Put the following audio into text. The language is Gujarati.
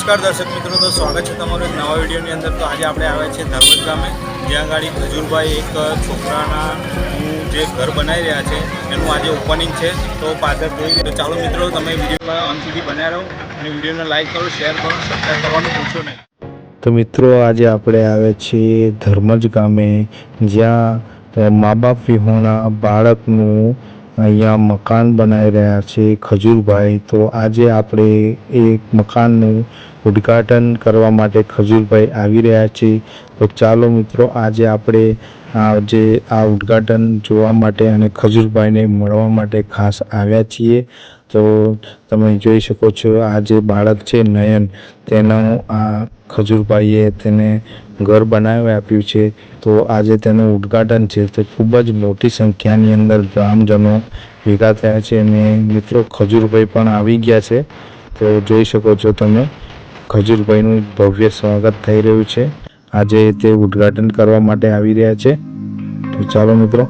નમસ્કાર દર્શક મિત્રો, તો સ્વાગત છે તમારું એક નવા વિડીયોની અંદર। તો આજે આપણે આવ્યા છીએ ધર્મજ ગામે, જ્યાં ગાડી ખજૂરભાઈ એક છોકરાનું જે ઘર બનાવી રહ્યા છે એનું આજે ઓપનિંગ છે। તો પાછળ જોઈ તો ચાલો મિત્રો, તમે વિડીયોમાં અંત સુધી બન્યા રહો અને વિડીયોને લાઈક કરો, શેર કરો, સબસ્ક્રાઈબ કરવાનું ભૂલશો નહીં। તો મિત્રો, આજે આપણે આવ્યા છીએ ધર્મજ ગામે, જ્યાં મા બાપ વિહોણા બાળકનું અહીંયા મકાન બનાવી રહ્યા છે ખજૂરભાઈ। તો આજે આપણે એક મકાનનું ઉદ્ઘાટન કરવા માટે ખજૂરભાઈ આવી રહ્યા છે। તો ચાલો મિત્રો, આજે આપણે આ ઉદ્ઘાટન જોવા માટે અને ખજૂરભાઈને મળવા માટે ખાસ આવ્યા છીએ। તો તમે જોઈ શકો છો, આ જે બાળક છે નયન, તેનું આ ખજૂરભાઈએ તેને ઘર બનાવી આપ્યું છે। તો આજે તેનું ઉદ્ઘાટન છે, તો ખૂબ જ મોટી સંખ્યાની અંદર ગ્રામજનો ભેગા થયા છે અને મિત્રો ખજૂરભાઈ પણ આવી ગયા છે। તો જોઈ શકો છો તમે, ખજૂરભાઈનું ભવ્ય સ્વાગત થઈ રહ્યું છે। આજે તે ઉદ્ઘાટન કરવા માટે આવી રહ્યા છે। તો ચાલો મિત્રો।